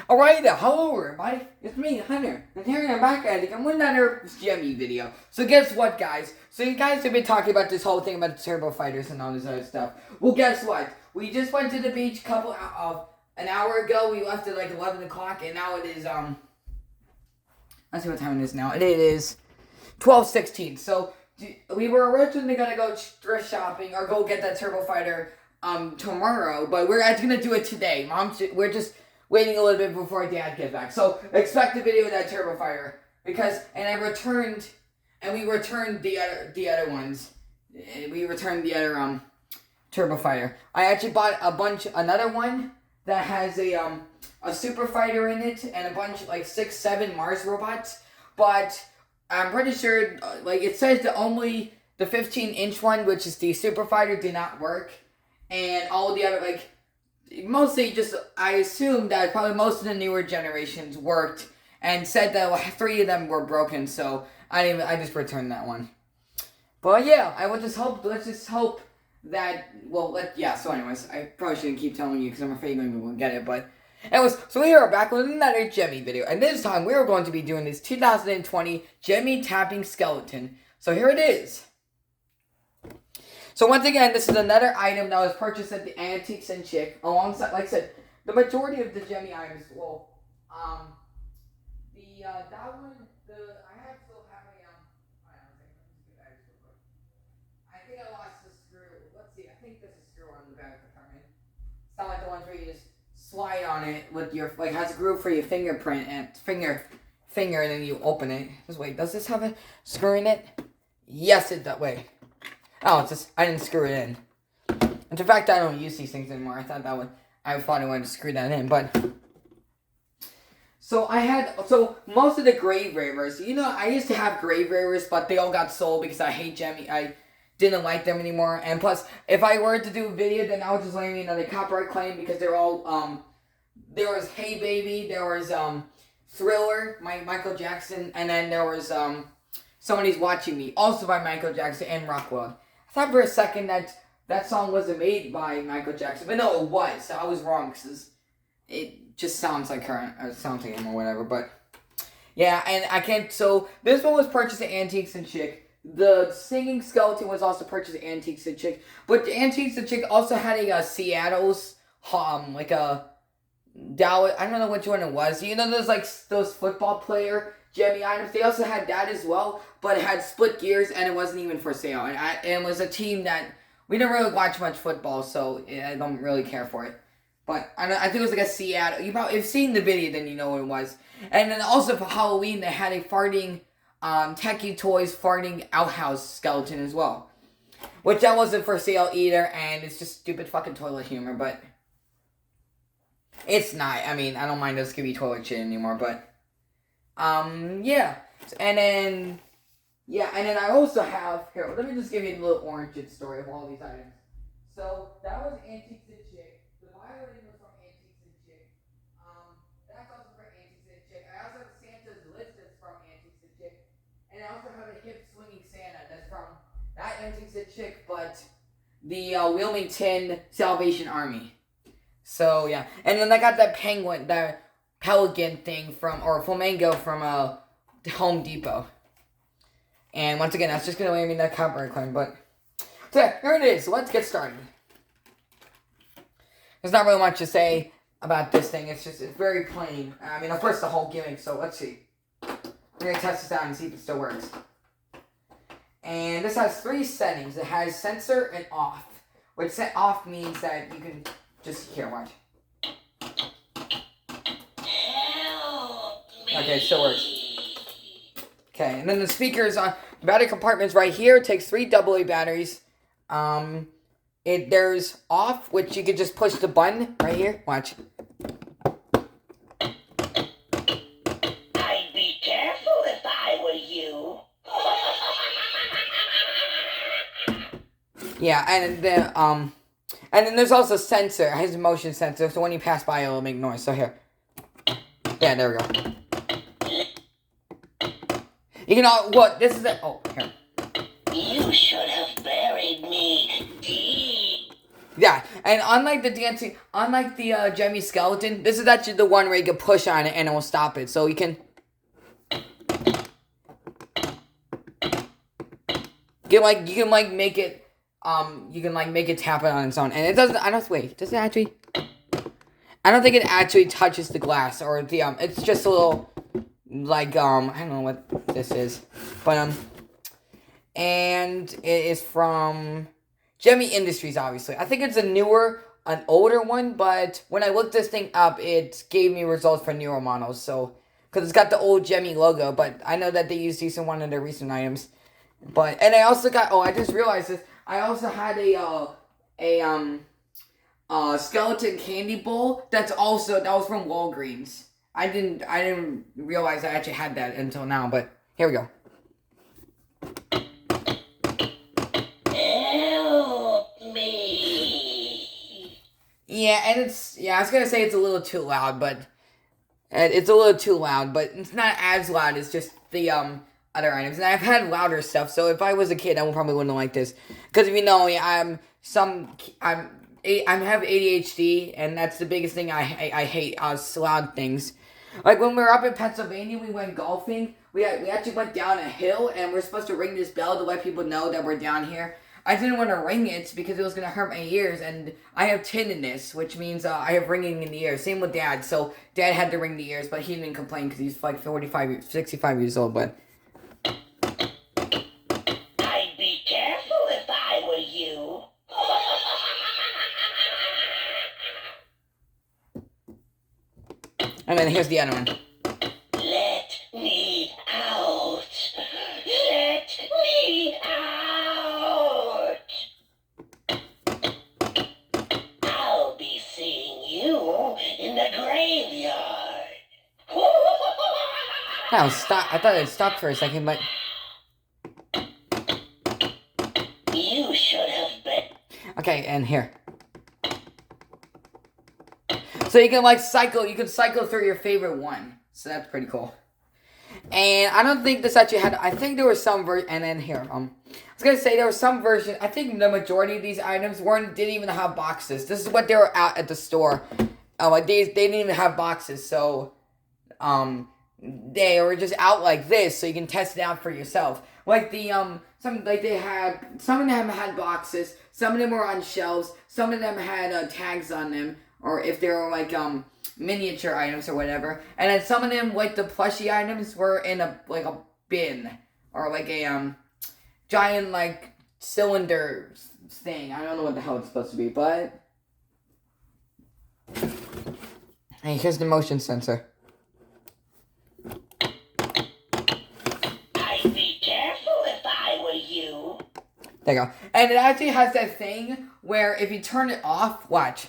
Alright, hello everybody, it's me, Hunter, and here I'm back at it again with another Gemmy video. So guess what, guys? So you guys have been talking about this whole thing about the turbo fighters and all this other stuff. Well, guess what? We just went to the beach an hour ago. We left at like 11 o'clock, and now it is, let's see what time it is now. It is 12:16. So we were originally gonna go thrift shopping or go get that turbo fighter tomorrow, but we're actually gonna do it today. We're just waiting a little bit before Dad gets back. So expect a video of that turbo fighter we returned the other ones. We returned the other turbo fighter. I actually bought another one that has a super fighter in it and a bunch like 6-7 Mars robots, but I'm pretty sure like it says that only the 15-inch one, which is the super fighter, did not work, and all the other like. Mostly just, I assume that probably most of the newer generations worked and said that 3 of them were broken, so I just returned that one. But yeah, let's just hope that, so anyways, I probably shouldn't keep telling you because I'm afraid you won't get it, but anyways, so we are back with another Gemmy video, and this time we are going to be doing this 2020 Gemmy tapping skeleton. So here it is. So once again, this is another item that was purchased at the Antiques and Chick. Alongside, like I said, the majority of the Gemmy items. Well, I still have a I think I lost the screw. Let's see. I think there's a screw on the back of the compartment. It's not like the ones where you just slide on it with your has a groove for your fingerprint and finger, and then you open it. Just wait. Does this have a screw in it? Yes, it does. Wait. Oh, it's just, I didn't screw it in. And in fact, I don't use these things anymore. I thought I wanted to screw that in, but. So most of the grave ravers, I used to have grave ravers, but they all got sold because I hate Gemmy. I didn't like them anymore. And plus, if I were to do a video, then I would just lay me another copyright claim because they're all, there was Hey Baby, there was, Thriller, Michael Jackson, and then there was, Somebody's Watching Me, also by Michael Jackson and Rockwell. I thought for a second that song wasn't made by Michael Jackson, but no, it was. So I was wrong because it just sounds like her, or sounds like him or whatever. But yeah, and I can't. So this one was purchased at Antiques and Chick. The singing skeleton was also purchased at Antiques and Chick, but the Antiques and Chick also had a Seattle's like a Dallas. I don't know which one it was. There's like those football player Gemmy items. They also had that as well, but it had split gears and it wasn't even for sale. And it was a team that we didn't really watch much football, so I don't really care for it. But I think it was like a Seattle. If you've seen the video, then you know what it was. And then also for Halloween, they had a farting Techie Toys farting outhouse skeleton as well, which that wasn't for sale either. And it's just stupid fucking toilet humor, but it's not. I mean, I don't mind those Scooby toilet shit anymore, but. Yeah. And then I also have, here, let me just give you a little orange story of all these items. So, that was Antiques and Chick. The violin was from Antiques and Chick. That's also from Antiques and Chick. I also have Santa's list that's from Antiques and Chick. And I also have a hip swinging Santa that's from, not Antiques and Chick, but the Wilmington Salvation Army. So, yeah. And then I got that penguin, that pelican thing or flamingo from Home Depot. And once again, that's just going to land me that copyright claim, but so yeah, here it is. So let's get started. There's not really much to say about this thing. It's very plain. I mean, of course, the whole gimmick, so let's see. We're going to test this out and see if it still works. And this has 3 settings. It has sensor and off, which off means that you can just, here, watch. Okay, it still works. Okay, and then the speakers on the battery compartment's right here. It takes 3 AA batteries. There's off, which you could just push the button right here. Watch. I'd be careful if I were you. Yeah, and then there's also sensor. It has a motion sensor, so when you pass by, it'll make noise. So here. Yeah, there we go. You can this is it. Oh, here. You should have buried me deep. Yeah, and unlike the Gemmy skeleton, this is actually the one where you can push on it and it will stop it. So you can make it make it tap it on its own, and it doesn't. Does it actually? I don't think it actually touches the glass or the It's just a little I don't know what this is, but and it is from Gemmy Industries. Obviously, I think it's an older one, but when I looked this thing up, it gave me results for newer models. So because it's got the old Gemmy logo, but I know that they used these in one of their recent items. And I also got. Oh, I just realized this. I also had a skeleton candy bowl that was from Walgreens. I didn't realize I actually had that until now, but here we go. Help me. Yeah, and I was gonna say it's a little too loud, but it's not as loud as just the other items. And I've had louder stuff, so if I was a kid, I probably wouldn't like this. Because if you know me, I have ADHD, and that's the biggest thing I hate, loud things. Like when we were up in Pennsylvania, we went golfing. We actually went down a hill, and we're supposed to ring this bell to let people know that we're down here. I didn't want to ring it because it was going to hurt my ears, and I have tinnitus, which means I have ringing in the ears. Same with Dad, so Dad had to ring the ears, but he didn't complain because he's like 65 years old, but... I'd be careful if I were you. And then here's the other one. Let me out. Let me out. I'll be seeing you in the graveyard. No, stop. I thought it stopped for a second, but... You should have been. Okay, and here. So you can cycle through your favorite one. So that's pretty cool. And I don't think this actually I think there was some version, and then here, I was gonna say there was some version, I think the majority of these items didn't even have boxes. This is what they were at the store. They didn't even have boxes, so, they were just out like this, so you can test it out for yourself. Like some of them had boxes, some of them were on shelves, some of them had tags on them, or if they were like miniature items or whatever, and then some of them, like the plushie items, were in a bin or like a giant cylinder thing. I don't know what the hell it's supposed to be, but hey, here's the motion sensor. I'd be careful if I were you. There you go. And it actually has that thing where if you turn it off, watch.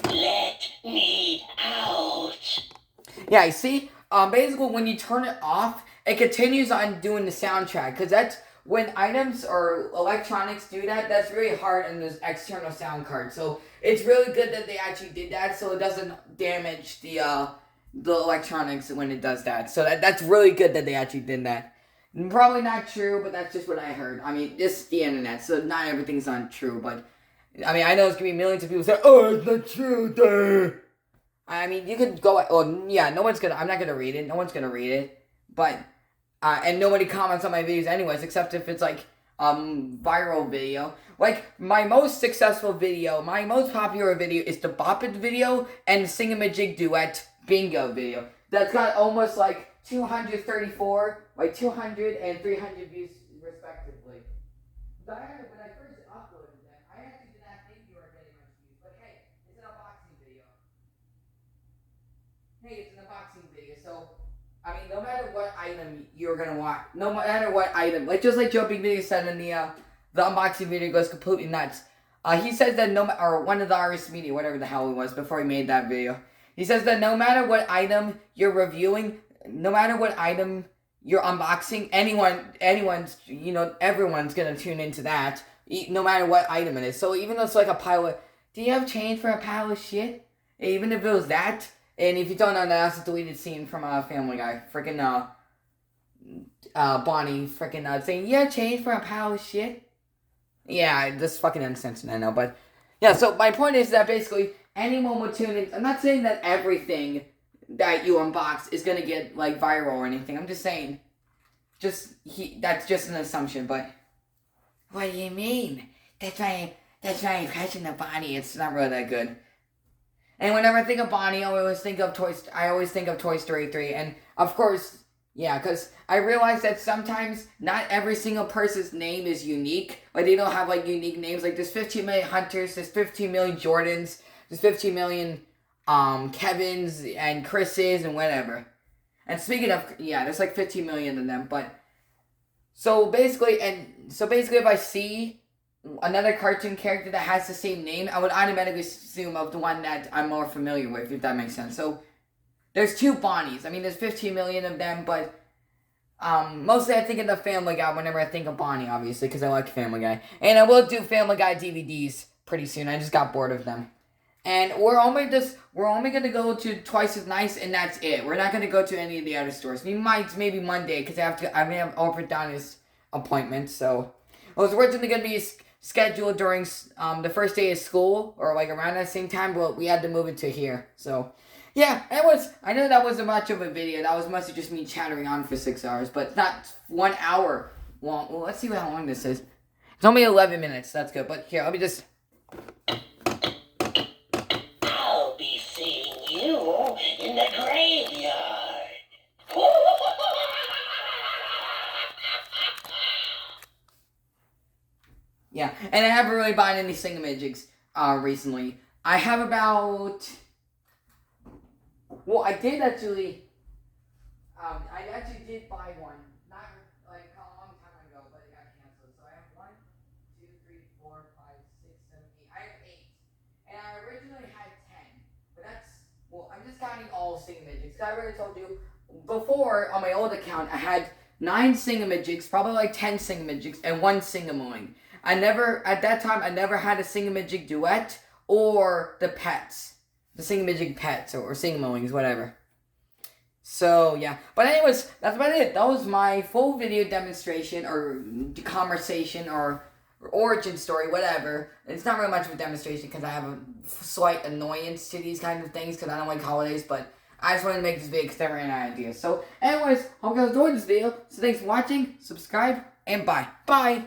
Let me out. Yeah, you see? Basically, when you turn it off, it continues on doing the soundtrack. Because that's when items or electronics do that, that's really hard in this external sound card. So it's really good that they actually did that so it doesn't damage the electronics when it does that. So that's really good that they actually did that. Probably not true, but that's just what I heard. I mean, this is the internet, so not everything's not true, but... I mean, I know there's gonna be millions of people say, "Oh, it's not true, duh." I mean, you could go... Oh, yeah, I'm not gonna read it. No one's gonna read it. But... and nobody comments on my videos anyways, except if it's, viral video. Like, my most successful video, my most popular video is the Bop It video and the Singamajig Duet Bingo video. That's got almost, 234, 200 and 300 views respectively. When I first uploaded them, I actually did not think you were getting much views. But hey, it's an unboxing video. So, I mean, no matter what item you're gonna watch, no matter what item, just like Joe Big Video said in the unboxing video goes completely nuts. He says that or one of the RS Media, whatever the hell it was before he made that video. He says that no matter what item you're reviewing, no matter what item you're unboxing, everyone's gonna tune into that, no matter what item it is. So even though it's like a pile of, do you have change for a pile of shit? Even if it was that, and if you don't know, that's a deleted scene from Family Guy. Freaking Bonnie, saying, "You have change for a pile of shit." Yeah, this fucking nonsense, I know, but yeah. So my point is that basically anyone would tune in. I'm not saying that everything that you unbox is gonna get like viral or anything. I'm just saying, that's just an assumption. But what do you mean? That's my impression of Bonnie. It's not really that good. And whenever I think of Bonnie, I always think of Toy Story 3, and of course, yeah, because I realize that sometimes not every single person's name is unique. Like they don't have like unique names. Like there's 15 million Hunters, there's 15 million Jordans, there's 15 million Kevins and Chris's and whatever. And speaking of, yeah, there's like 15 million of them. But so basically, if I see another cartoon character that has the same name, I would automatically assume of the one that I'm more familiar with, if that makes sense. So there's two Bonnies. I mean, there's 15 million of them, but mostly I think of the Family Guy whenever I think of Bonnie, obviously, because I like Family Guy. And I will do Family Guy DVDs pretty soon. I just got bored of them. And we're only gonna go to Twice as Nice, and that's it. We're not gonna go to any of the other stores. We might maybe Monday, because I may have Albert Donna's appointment. So it was originally gonna be scheduled during the first day of school, or like around that same time, but we had to move it to here. So yeah, I know that wasn't much of a video. That was mostly just me chattering on for 6 hours, but it's not 1 hour long. Well, let's see how long this is. It's only 11 minutes. That's good. But here, let me just. I'll be seeing you in the graveyard. Yeah, and I haven't really bought any Singamajigs recently. I have about. Well, I did actually. I actually did buy one, not like a long time ago, but it got canceled. So I have 1, 2, 3, 4, 5, 6, 7, 8. I have 8, and I originally had 10, but I'm just counting all Singamajigs. I already told you before on my old account I had 9 Singamajigs, probably like 10 Singamajigs, and 1 Singamoing. At that time, I never had a Singamajig duet or the pets. The Singamajig pets or Singamoings, whatever. So, yeah. But anyways, that's about it. That was my full video demonstration or conversation or origin story, whatever. It's not really much of a demonstration because I have a slight annoyance to these kinds of things because I don't like holidays, but I just wanted to make this video because I ran out of ideas. So, anyways, hope you guys enjoyed this video. So, thanks for watching, subscribe, and bye. Bye!